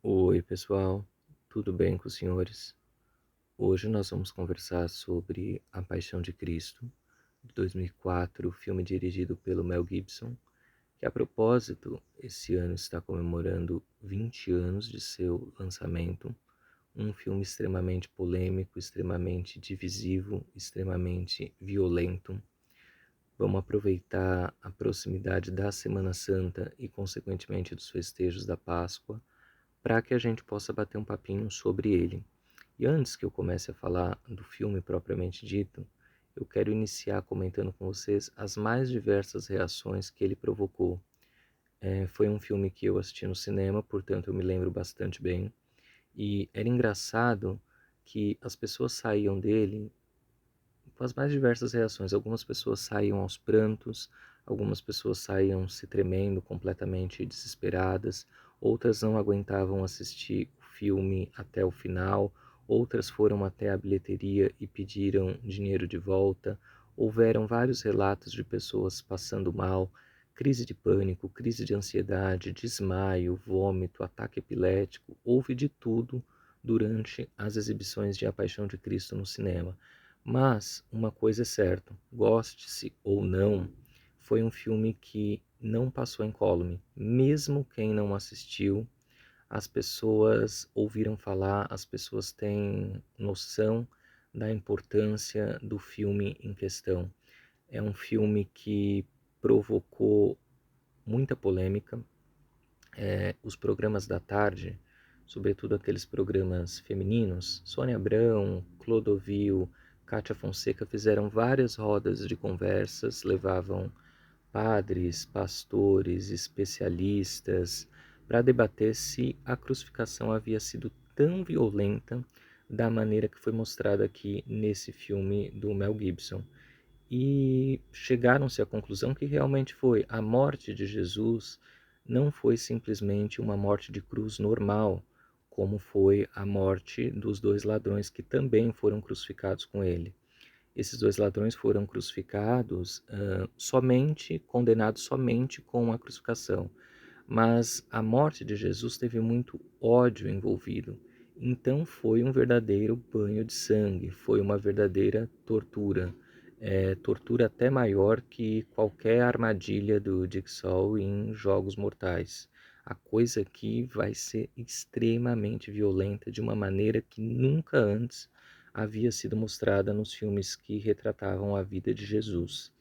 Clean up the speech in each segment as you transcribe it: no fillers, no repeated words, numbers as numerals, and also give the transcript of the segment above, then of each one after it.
Oi, pessoal, tudo bem com os senhores? Hoje nós vamos conversar sobre A Paixão de Cristo, de 2004, filme dirigido pelo Mel Gibson, que a propósito, esse ano está comemorando 20 anos de seu lançamento, um filme extremamente polêmico, extremamente divisivo, extremamente violento. Vamos aproveitar a proximidade da Semana Santa e, consequentemente, dos festejos da Páscoa para que a gente possa bater um papinho sobre ele. E antes que eu comece a falar do filme propriamente dito, eu quero iniciar comentando com vocês as mais diversas reações que ele provocou. Foi um filme que eu assisti no cinema, portanto eu me lembro bastante bem. E era engraçado que as pessoas saíam dele com as mais diversas reações. Algumas pessoas saíam aos prantos, algumas pessoas saíam se tremendo, completamente desesperadas, outras não aguentavam assistir o filme até o final, outras foram até a bilheteria e pediram dinheiro de volta. Houveram vários relatos de pessoas passando mal, crise de pânico, crise de ansiedade, desmaio, vômito, ataque epilético, houve de tudo durante as exibições de A Paixão de Cristo no cinema. Mas uma coisa é certa, goste-se ou não, foi um filme que não passou incólume. Mesmo quem não assistiu, as pessoas ouviram falar, as pessoas têm noção da importância do filme em questão. É um filme que provocou muita polêmica. Os programas da tarde, sobretudo aqueles programas femininos, Sônia Abrão, Clodovil, Cátia Fonseca fizeram várias rodas de conversas, levavam padres, pastores, especialistas para debater se a crucificação havia sido tão violenta da maneira que foi mostrada aqui nesse filme do Mel Gibson. E chegaram-se à conclusão que realmente foi a morte de Jesus não foi simplesmente uma morte de cruz normal, como foi a morte dos dois ladrões que também foram crucificados com ele. Esses dois ladrões foram crucificados somente, condenados somente com a crucificação. Mas a morte de Jesus teve muito ódio envolvido. Então foi um verdadeiro banho de sangue, foi uma verdadeira tortura. Tortura até maior que qualquer armadilha do Jigsaw em Jogos Mortais. A coisa aqui vai ser extremamente violenta de uma maneira que nunca antes havia sido mostrada nos filmes que retratavam a vida de Jesus.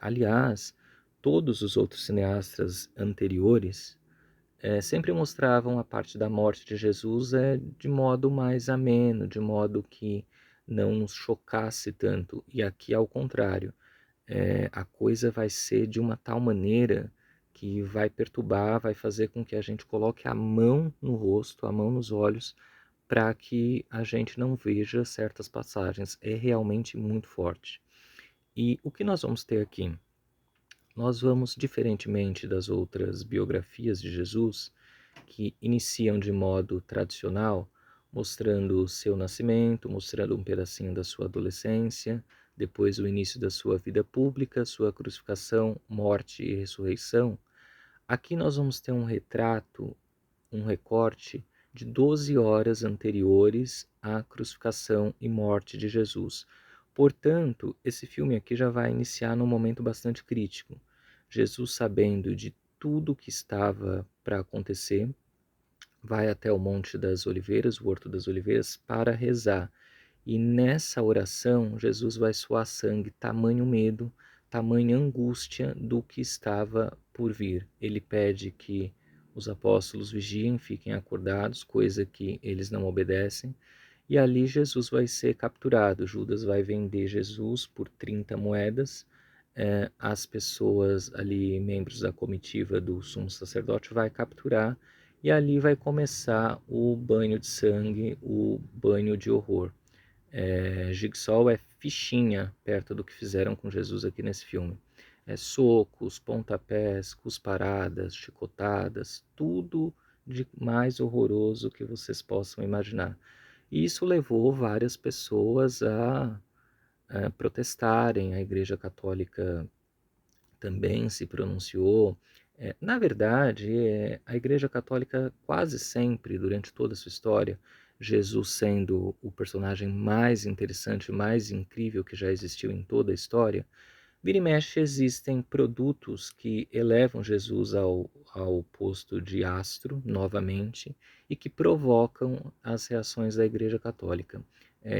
Aliás, todos os outros cineastas anteriores sempre mostravam a parte da morte de Jesus de modo mais ameno, de modo que não nos chocasse tanto. E aqui, ao contrário, a coisa vai ser de uma tal maneira que vai perturbar, vai fazer com que a gente coloque a mão no rosto, a mão nos olhos, para que a gente não veja certas passagens. É realmente muito forte. E o que nós vamos ter aqui? Nós vamos, diferentemente das outras biografias de Jesus, que iniciam de modo tradicional, mostrando o seu nascimento, mostrando um pedacinho da sua adolescência, depois o início da sua vida pública, sua crucificação, morte e ressurreição. Aqui nós vamos ter um retrato, um recorte de 12 horas anteriores à crucificação e morte de Jesus. Portanto, esse filme aqui já vai iniciar num momento bastante crítico. Jesus, sabendo de tudo que estava para acontecer, vai até o Monte das Oliveiras, o Horto das Oliveiras, para rezar. E nessa oração, Jesus vai suar sangue, tamanho medo, tamanha angústia do que estava por vir. Ele pede que os apóstolos vigiem, fiquem acordados, coisa que eles não obedecem. E ali Jesus vai ser capturado. Judas vai vender Jesus por 30 moedas. As pessoas ali, membros da comitiva do sumo sacerdote, vai capturar. E ali vai começar o banho de sangue, o banho de horror. Jigsaw é fichinha perto do que fizeram com Jesus aqui nesse filme. Socos, pontapés, cusparadas, chicotadas, tudo de mais horroroso que vocês possam imaginar. E isso levou várias pessoas a protestarem. A Igreja Católica também se pronunciou. Na verdade, a Igreja Católica quase sempre, durante toda a sua história, Jesus sendo o personagem mais interessante, mais incrível que já existiu em toda a história, vira e mexe existem produtos que elevam Jesus ao posto de astro, novamente, e que provocam as reações da Igreja Católica.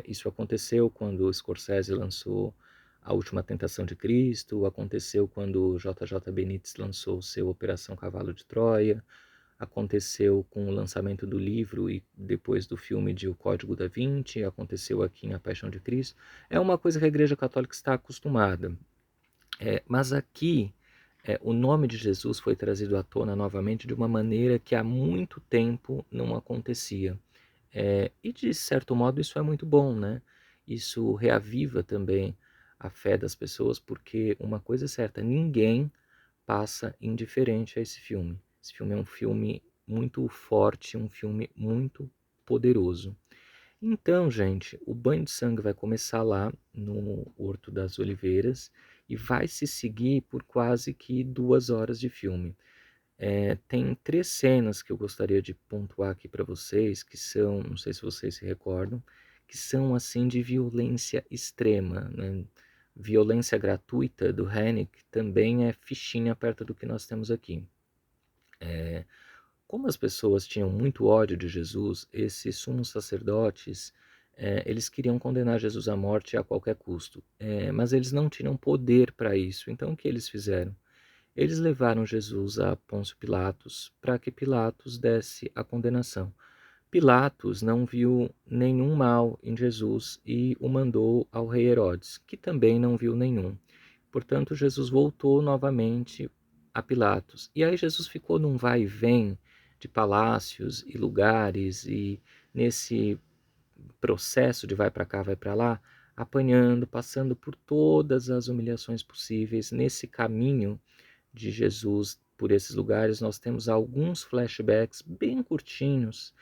Isso aconteceu quando o Scorsese lançou A Última Tentação de Cristo, aconteceu quando JJ Benítez lançou seu Operação Cavalo de Troia, aconteceu com o lançamento do livro e depois do filme de O Código da Vinci, aconteceu aqui na Paixão de Cristo. É uma coisa que a Igreja Católica está acostumada. Mas aqui, o nome de Jesus foi trazido à tona novamente de uma maneira que há muito tempo não acontecia. E de certo modo isso é muito bom, né? Isso reaviva também a fé das pessoas, porque uma coisa é certa, ninguém passa indiferente a esse filme. Esse filme é um filme muito forte, um filme muito poderoso. Então, gente, o banho de sangue vai começar lá no Horto das Oliveiras e vai se seguir por quase que 2 horas de filme. Tem 3 cenas que eu gostaria de pontuar aqui para vocês, que são, não sei se vocês se recordam, que são assim de violência extrema, né? Violência gratuita do Hennick também é fichinha perto do que nós temos aqui. Como as pessoas tinham muito ódio de Jesus, esses sumos sacerdotes, eles queriam condenar Jesus à morte a qualquer custo, mas eles não tinham poder para isso. Então o que eles fizeram? Eles levaram Jesus a Pôncio Pilatos para que Pilatos desse a condenação. Pilatos não viu nenhum mal em Jesus e o mandou ao rei Herodes, que também não viu nenhum. Portanto, Jesus voltou novamente a Pilatos. E aí Jesus ficou num vai e vem de palácios e lugares, e nesse processo de vai para cá, vai para lá, apanhando, passando por todas as humilhações possíveis. Nesse caminho de Jesus por esses lugares, nós temos alguns flashbacks bem curtinhos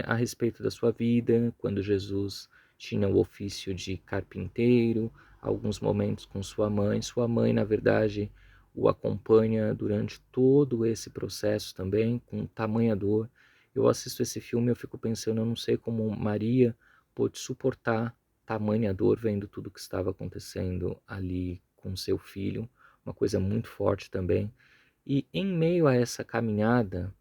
a respeito da sua vida, quando Jesus tinha o ofício de carpinteiro, alguns momentos com sua mãe. Sua mãe, na verdade, o acompanha durante todo esse processo também, com tamanha dor. Eu assisto esse filme e eu fico pensando, eu não sei como Maria pôde suportar tamanha dor vendo tudo que estava acontecendo ali com seu filho, uma coisa muito forte também. E em meio a essa caminhada,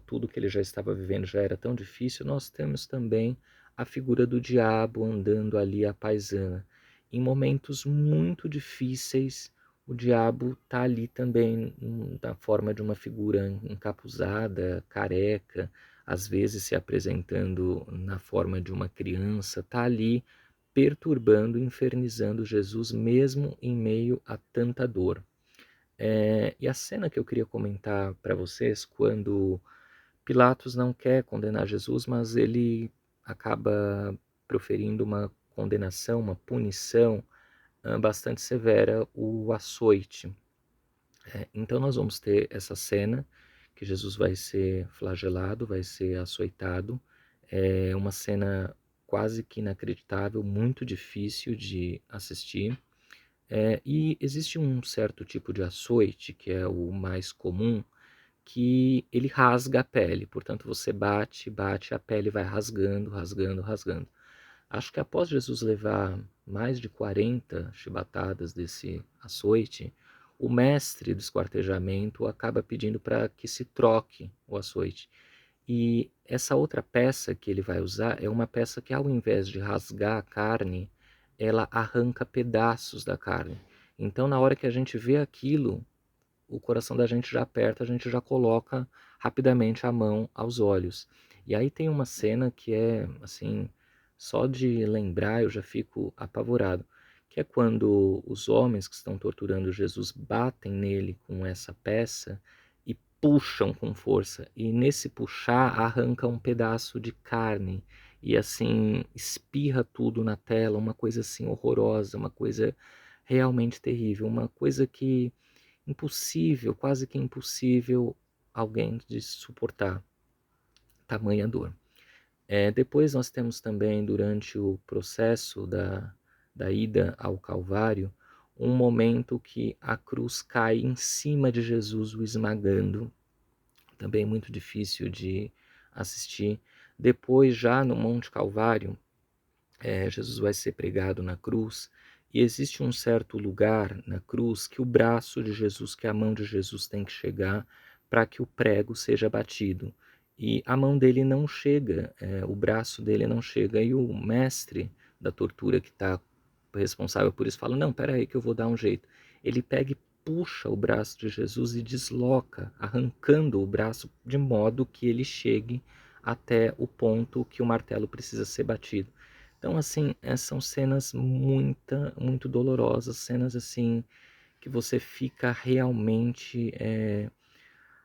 tudo que ele já estava vivendo já era tão difícil, nós temos também a figura do diabo andando ali à paisana. Em momentos muito difíceis, o diabo está ali também na forma de uma figura encapuzada, careca, às vezes se apresentando na forma de uma criança, está ali perturbando, infernizando Jesus mesmo em meio a tanta dor. E a cena que eu queria comentar para vocês, quando Pilatos não quer condenar Jesus, mas ele acaba proferindo uma condenação, uma punição bastante severa, o açoite. Então nós vamos ter essa cena que Jesus vai ser flagelado, vai ser açoitado. É uma cena quase que inacreditável, muito difícil de assistir. E existe um certo tipo de açoite, que é o mais comum, que ele rasga a pele. Portanto, você bate, bate, a pele vai rasgando, rasgando, rasgando. Acho que após Jesus levar mais de 40 chibatadas desse açoite, o mestre do esquartejamento acaba pedindo para que se troque o açoite. E essa outra peça que ele vai usar é uma peça que, ao invés de rasgar a carne, ela arranca pedaços da carne. Então, na hora que a gente vê aquilo, o coração da gente já aperta, a gente já coloca rapidamente a mão aos olhos. E aí tem uma cena que é, assim, só de lembrar eu já fico apavorado, que é quando os homens que estão torturando Jesus batem nele com essa peça e puxam com força. E nesse puxar arranca um pedaço de carne e assim espirra tudo na tela, uma coisa assim horrorosa, uma coisa realmente terrível, uma coisa que impossível, quase que impossível alguém de suportar tamanha dor. Depois nós temos também, durante o processo da ida ao Calvário, um momento que a cruz cai em cima de Jesus, o esmagando. Também muito difícil de assistir. Depois, já no Monte Calvário, Jesus vai ser pregado na cruz, e existe um certo lugar na cruz que o braço de Jesus, que a mão de Jesus tem que chegar para que o prego seja batido. E a mão dele não chega, o braço dele não chega, e o mestre da tortura que está responsável por isso fala, não, peraí que eu vou dar um jeito. Ele pega e puxa o braço de Jesus e desloca, arrancando o braço de modo que ele chegue até o ponto que o martelo precisa ser batido. Então, assim, são cenas muito dolorosas, cenas assim que você fica realmente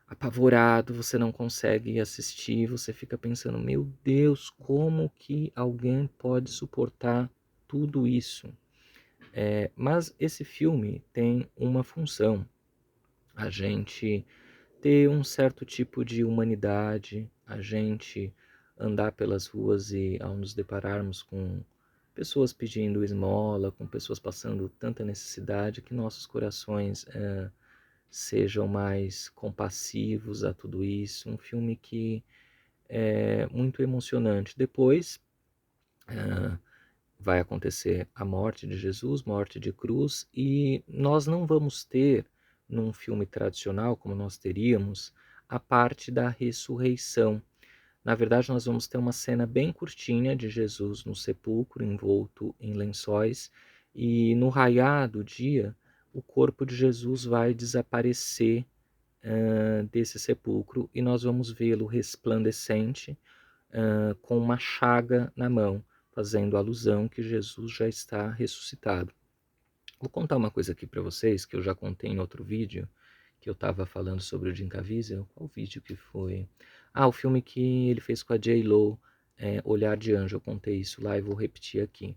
apavorado, você não consegue assistir, você fica pensando, meu Deus, como que alguém pode suportar tudo isso? Mas esse filme tem uma função, a gente ter um certo tipo de humanidade, a gente andar pelas ruas e ao nos depararmos com pessoas pedindo esmola, com pessoas passando tanta necessidade, que nossos corações sejam mais compassivos a tudo isso. Um filme que é muito emocionante. Depois vai acontecer a morte de Jesus, morte de cruz, e nós não vamos ter, num filme tradicional, como nós teríamos, a parte da ressurreição. Na verdade, nós vamos ter uma cena bem curtinha de Jesus no sepulcro, envolto em lençóis, e no raiar do dia, o corpo de Jesus vai desaparecer desse sepulcro e nós vamos vê-lo resplandecente com uma chaga na mão, fazendo alusão que Jesus já está ressuscitado. Vou contar uma coisa aqui para vocês, que eu já contei em outro vídeo, que eu estava falando sobre o Jim Caviezel. Qual vídeo que foi? O filme que ele fez com a J.Lo, Olhar de Anjo. Eu contei isso lá e vou repetir aqui.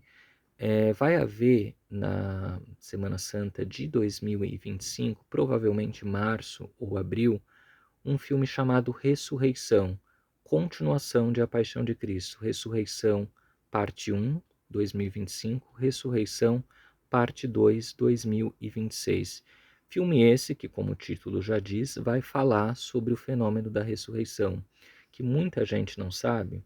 Vai haver na Semana Santa de 2025, provavelmente março ou abril, um filme chamado Ressurreição, continuação de A Paixão de Cristo, Ressurreição parte 1, 2025, Ressurreição parte 2, 2026. Filme esse que, como o título já diz, vai falar sobre o fenômeno da ressurreição, que muita gente não sabe,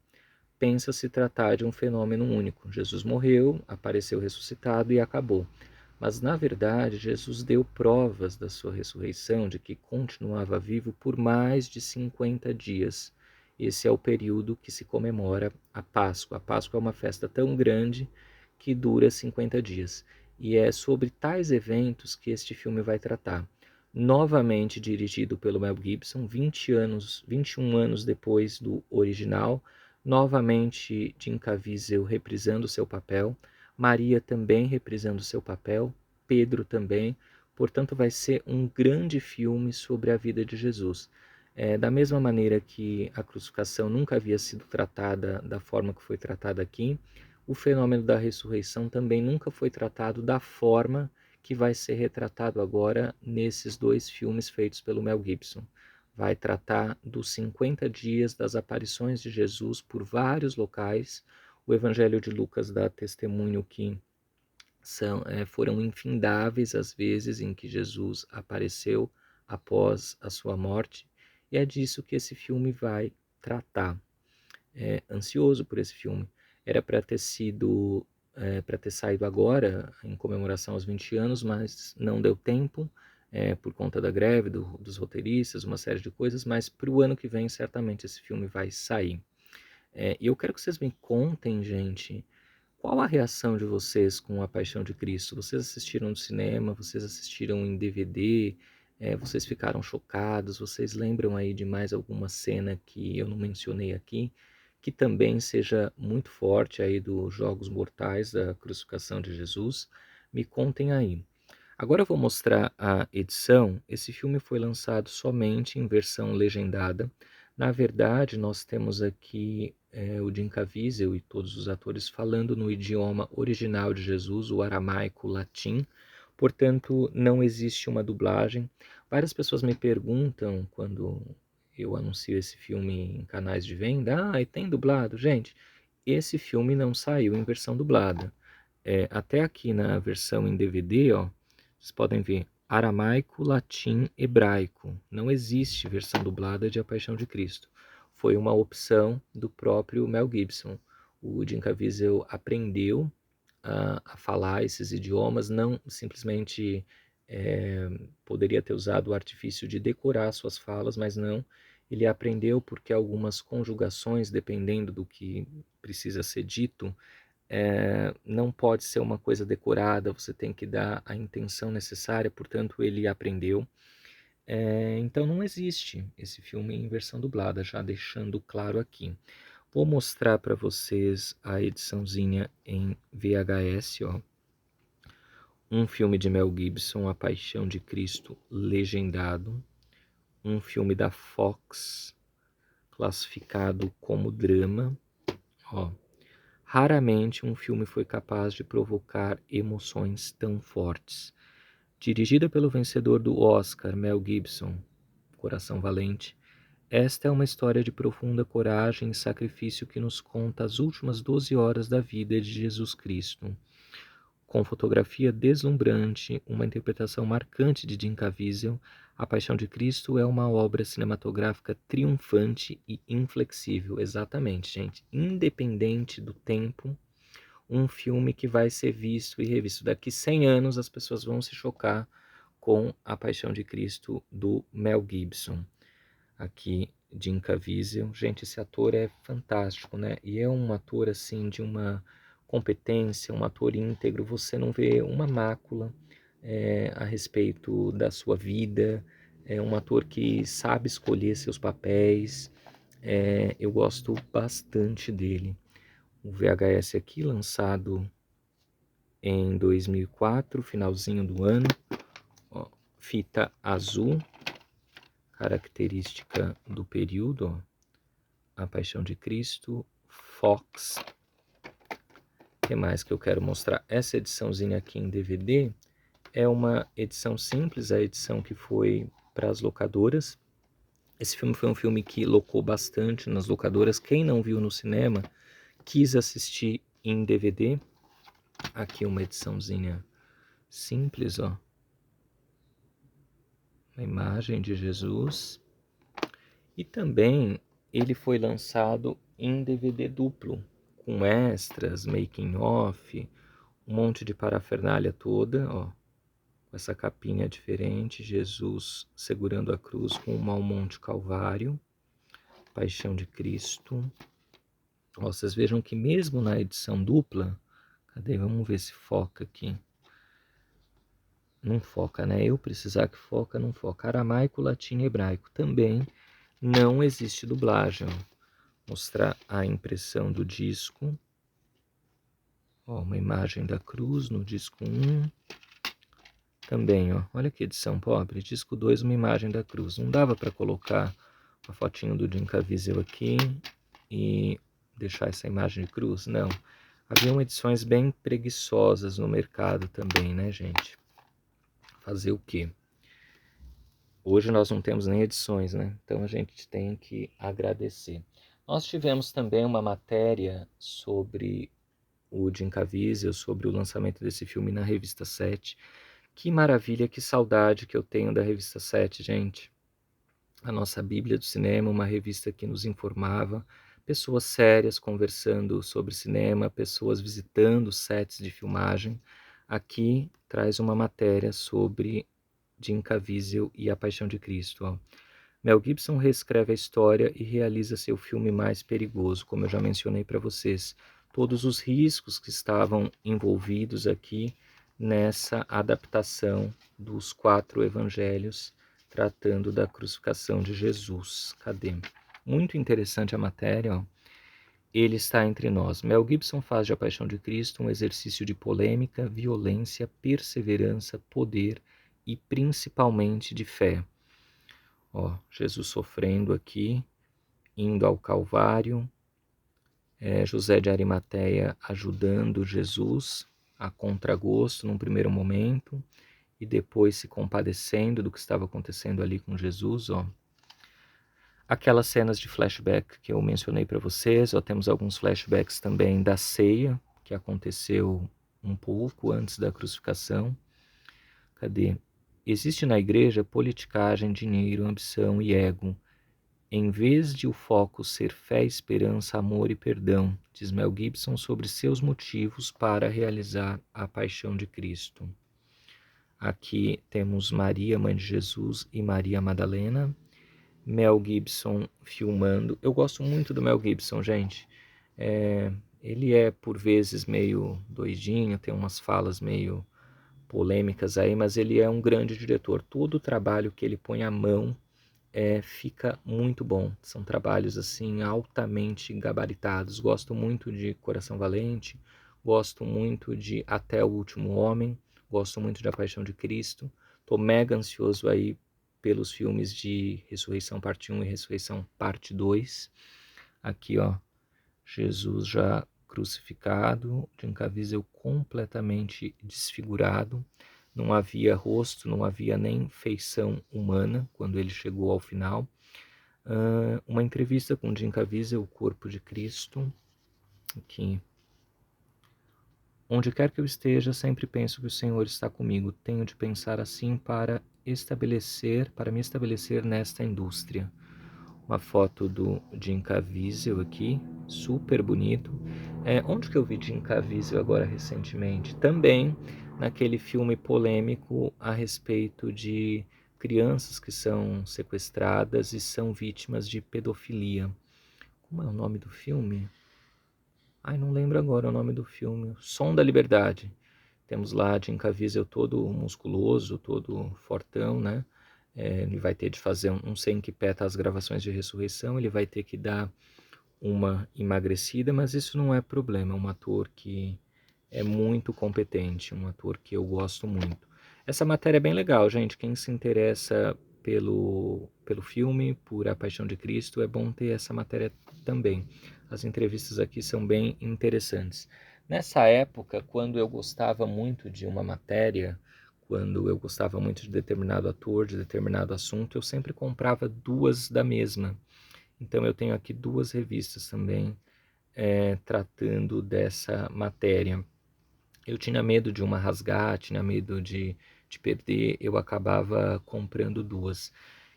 pensa se tratar de um fenômeno único. Jesus morreu, apareceu ressuscitado e acabou. Mas, na verdade, Jesus deu provas da sua ressurreição, de que continuava vivo por mais de 50 dias. Esse é o período que se comemora a Páscoa. A Páscoa é uma festa tão grande que dura 50 dias. E é sobre tais eventos que este filme vai tratar. Novamente dirigido pelo Mel Gibson, 21 anos depois do original, novamente Jim Caviezel reprisando seu papel, Maria também reprisando seu papel, Pedro também, portanto vai ser um grande filme sobre a vida de Jesus. Da mesma maneira que a crucificação nunca havia sido tratada da forma que foi tratada aqui, o fenômeno da ressurreição também nunca foi tratado da forma que vai ser retratado agora nesses dois filmes feitos pelo Mel Gibson. Vai tratar dos 50 dias das aparições de Jesus por vários locais. O Evangelho de Lucas dá testemunho que foram infindáveis as vezes em que Jesus apareceu após a sua morte, e é disso que esse filme vai tratar. Ansioso por esse filme. Era para ter sido, para ter saído agora, em comemoração aos 20 anos, mas não deu tempo, por conta da greve dos roteiristas, uma série de coisas, mas para o ano que vem, certamente, esse filme vai sair. E eu quero que vocês me contem, gente, qual a reação de vocês com A Paixão de Cristo? Vocês assistiram no cinema? Vocês assistiram em DVD? Vocês ficaram chocados? Vocês lembram aí de mais alguma cena que eu não mencionei aqui, que também seja muito forte aí dos Jogos Mortais da crucificação de Jesus? Me contem aí. Agora eu vou mostrar a edição. Esse filme foi lançado somente em versão legendada. Na verdade, nós temos aqui o Jim Caviezel e todos os atores falando no idioma original de Jesus, o aramaico-latim. Portanto, não existe uma dublagem. Várias pessoas me perguntam quando eu anuncio esse filme em canais de venda, e tem dublado? Gente, esse filme não saiu em versão dublada. Até aqui na versão em DVD, ó, Vocês podem ver aramaico, latim, hebraico. Não existe versão dublada de A Paixão de Cristo. Foi uma opção do próprio Mel Gibson. O Jim Caviezel aprendeu a falar esses idiomas, não simplesmente poderia ter usado o artifício de decorar suas falas, mas não. Ele aprendeu porque algumas conjugações, dependendo do que precisa ser dito, não pode ser uma coisa decorada, você tem que dar a intenção necessária, portanto ele aprendeu. Então não existe esse filme em versão dublada, já deixando claro aqui. Vou mostrar para vocês a ediçãozinha em VHS, ó. Um filme de Mel Gibson, A Paixão de Cristo, legendado. Um filme da Fox, classificado como drama, ó. Raramente um filme foi capaz de provocar emoções tão fortes. Dirigida pelo vencedor do Oscar, Mel Gibson, Coração Valente, esta é uma história de profunda coragem e sacrifício que nos conta as últimas 12 horas da vida de Jesus Cristo. Com fotografia deslumbrante, uma interpretação marcante de Jim Caviezel, A Paixão de Cristo é uma obra cinematográfica triunfante e inflexível. Exatamente, gente. Independente do tempo, um filme que vai ser visto e revisto. Daqui 100 anos as pessoas vão se chocar com A Paixão de Cristo do Mel Gibson. Aqui, Jim Caviezel. Gente, esse ator é fantástico, né? E é um ator, assim, de uma competência, um ator íntegro. Você não vê uma mácula a respeito da sua vida. É um ator que sabe escolher seus papéis. Eu gosto bastante dele. O VHS aqui, lançado em 2004, finalzinho do ano. Ó, fita azul, característica do período, ó. A Paixão de Cristo, Fox. O que mais que eu quero mostrar? Essa ediçãozinha aqui em DVD é uma edição simples, a edição que foi para as locadoras. Esse filme foi um filme que locou bastante nas locadoras. Quem não viu no cinema quis assistir em DVD. Aqui uma ediçãozinha simples, ó. A imagem de Jesus. E também ele foi lançado em DVD duplo, com extras, making off, um monte de parafernália toda, ó, com essa capinha diferente, Jesus segurando a cruz com um Monte Calvário, Paixão de Cristo. Ó, vocês vejam que mesmo na edição dupla, cadê? Vamos ver se foca aqui. Não foca, né? Eu precisar que foca, não foca. Aramaico, latim e hebraico. Também não existe dublagem. Ó. Mostrar a impressão do disco. Ó, uma imagem da cruz no disco 1. Também, ó, olha que edição pobre. Disco 2, uma imagem da cruz. Não dava para colocar uma fotinho do Jim Caviezel aqui e deixar essa imagem de cruz? Não. Haviam edições bem preguiçosas no mercado também, né, gente? Fazer o quê? Hoje nós não temos nem edições, né? Então a gente tem que agradecer. Nós tivemos também uma matéria sobre o Jim Caviezel, sobre o lançamento desse filme na Revista 7. Que maravilha, que saudade que eu tenho da Revista 7, gente. A nossa Bíblia do Cinema, uma revista que nos informava, pessoas sérias conversando sobre cinema, pessoas visitando sets de filmagem. Aqui traz uma matéria sobre Jim Caviezel e A Paixão de Cristo. Ó. Mel Gibson reescreve a história e realiza seu filme mais perigoso, como eu já mencionei para vocês. Todos os riscos que estavam envolvidos aqui nessa adaptação dos 4 evangelhos tratando da crucificação de Jesus. Cadê? Muito interessante a matéria, ó. Ele está entre nós. Mel Gibson faz de A Paixão de Cristo um exercício de polêmica, violência, perseverança, poder e principalmente de fé. Ó, Jesus sofrendo aqui, indo ao Calvário, José de Arimateia ajudando Jesus a contragosto num primeiro momento e depois se compadecendo do que estava acontecendo ali com Jesus, ó. Aquelas cenas de flashback que eu mencionei para vocês, ó, temos alguns flashbacks também da ceia, que aconteceu um pouco antes da crucificação. Cadê? Existe na igreja politicagem, dinheiro, ambição e ego. Em vez de o foco ser fé, esperança, amor e perdão, diz Mel Gibson sobre seus motivos para realizar a paixão de Cristo. Aqui temos Maria, mãe de Jesus, e Maria Madalena. Mel Gibson filmando. Eu gosto muito do Mel Gibson, gente. Ele é, por vezes, meio doidinho, tem umas falas meio polêmicas aí, mas ele é um grande diretor. Todo o trabalho que ele põe à mão fica muito bom. São trabalhos assim altamente gabaritados. Gosto muito de Coração Valente, gosto muito de Até o Último Homem, gosto muito de A Paixão de Cristo. Tô mega ansioso aí pelos filmes de Ressurreição Parte 1 e Ressurreição Parte 2. Aqui, ó, Jesus já crucificado, Jim Caviezel completamente desfigurado. Não havia rosto, não havia nem feição humana quando ele chegou ao final. Uma entrevista com Jim Caviezel, O Corpo de Cristo. Aqui. Onde quer que eu esteja, sempre penso que o Senhor está comigo. Tenho de pensar assim para me estabelecer nesta indústria. Uma foto do Jim Caviezel aqui, super bonito. Onde que eu vi Jim Caviezel agora recentemente? Também naquele filme polêmico a respeito de crianças que são sequestradas e são vítimas de pedofilia. Como é o nome do filme? Ai, não lembro agora o nome do filme. Som da Liberdade. Temos lá Jim Caviezel todo musculoso, todo fortão, né? Ele vai ter de fazer, não sei em que pé tá as gravações de Ressurreição, ele vai ter que dar uma emagrecida, mas isso não é problema. É um ator que é muito competente, um ator que eu gosto muito. Essa matéria é bem legal, gente. Quem se interessa pelo filme, por A Paixão de Cristo, é bom ter essa matéria também. As entrevistas aqui são bem interessantes. Nessa época, quando eu gostava muito de uma matéria, quando eu gostava muito de determinado ator, de determinado assunto, eu sempre comprava duas da mesma. Então eu tenho aqui duas revistas também tratando dessa matéria. Eu tinha medo de uma rasgar, tinha medo de perder, eu acabava comprando duas.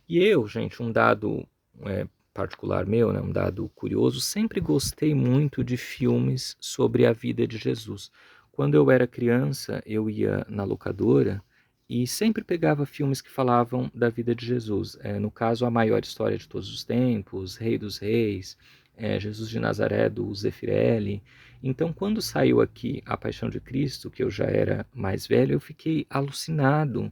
E eu, gente, um dado particular meu, né, um dado curioso, sempre gostei muito de filmes sobre a vida de Jesus. Quando eu era criança, eu ia na locadora e sempre pegava filmes que falavam da vida de Jesus. No caso, A Maior História de Todos os Tempos, Rei dos Reis, Jesus de Nazaré, do Zeffirelli. Então, quando saiu aqui A Paixão de Cristo, que eu já era mais velho, eu fiquei alucinado.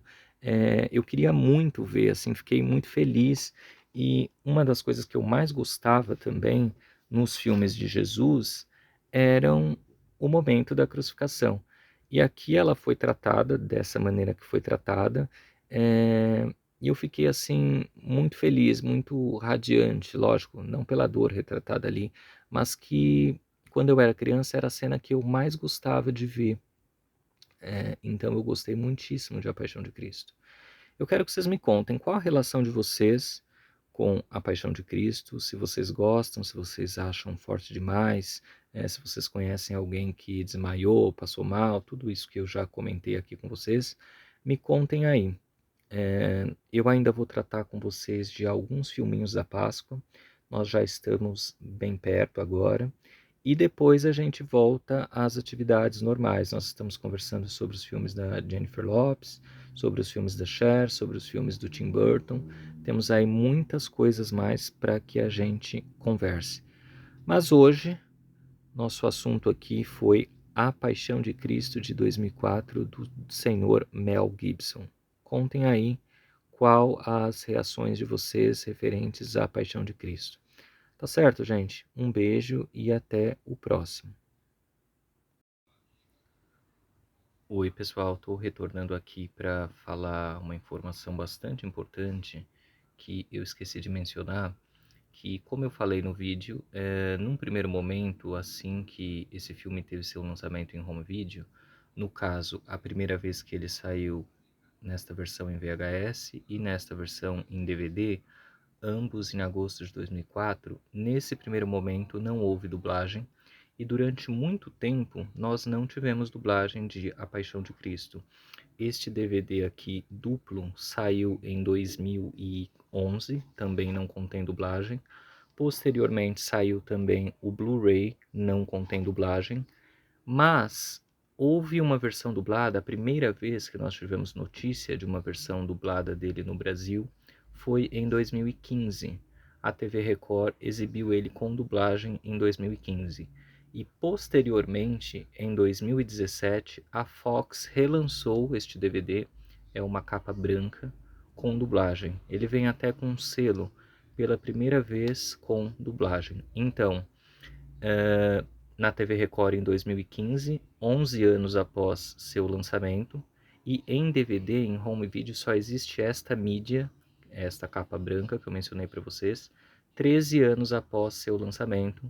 Eu queria muito ver, assim, fiquei muito feliz. E uma das coisas que eu mais gostava também nos filmes de Jesus eram o momento da crucificação. E aqui ela foi tratada dessa maneira que foi tratada, e eu fiquei assim muito feliz, muito radiante, lógico, não pela dor retratada ali, mas que quando eu era criança era a cena que eu mais gostava de ver. Então eu gostei muitíssimo de A Paixão de Cristo. Eu quero que vocês me contem qual a relação de vocês com A Paixão de Cristo, se vocês gostam, se vocês acham forte demais, se vocês conhecem alguém que desmaiou, passou mal, tudo isso que eu já comentei aqui com vocês, me contem aí. Eu ainda vou tratar com vocês de alguns filminhos da Páscoa, nós já estamos bem perto agora, e depois a gente volta às atividades normais. Nós estamos conversando sobre os filmes da Jennifer Lopez, sobre os filmes da Cher, sobre os filmes do Tim Burton. Temos aí muitas coisas mais para que a gente converse. Mas hoje, nosso assunto aqui foi A Paixão de Cristo de 2004, do senhor Mel Gibson. Contem aí qual as reações de vocês referentes à Paixão de Cristo. Tá certo, gente? Um beijo e até o próximo. Oi, pessoal, estou retornando aqui para falar uma informação bastante importante que eu esqueci de mencionar, que como eu falei no vídeo, num primeiro momento, assim que esse filme teve seu lançamento em home video, no caso, a primeira vez que ele saiu nesta versão em VHS e nesta versão em DVD, ambos em agosto de 2004, nesse primeiro momento não houve dublagem. e durante muito tempo nós não tivemos dublagem de A Paixão de Cristo. Este DVD aqui duplo saiu em 2011, também não contém dublagem. Posteriormente saiu também o Blu-ray, não contém dublagem, mas houve uma versão dublada, a primeira vez que nós tivemos notícia de uma versão dublada dele no Brasil foi em 2015. A TV Record exibiu ele com dublagem em 2015. E posteriormente, em 2017, a Fox relançou este DVD, é uma capa branca, com dublagem. Ele vem até com um selo, pela primeira vez com dublagem. Então, na TV Record em 2015, 11 anos após seu lançamento, e em DVD, em home video, só existe esta mídia, esta capa branca que eu mencionei para vocês, 13 anos após seu lançamento,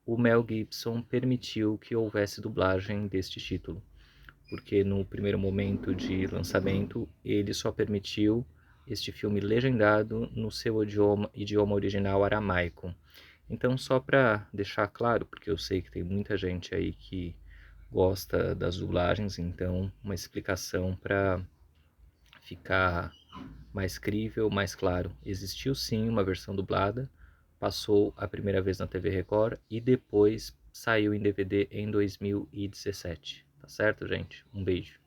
o Mel Gibson permitiu que houvesse dublagem deste título, porque no primeiro momento de lançamento ele só permitiu este filme legendado no seu idioma original aramaico. Então, só para deixar claro, porque eu sei que tem muita gente aí que gosta das dublagens, então uma explicação para ficar mais crível, mais claro. Existiu sim uma versão dublada, passou a primeira vez na TV Record e depois saiu em DVD em 2017. Tá certo, gente? Um beijo.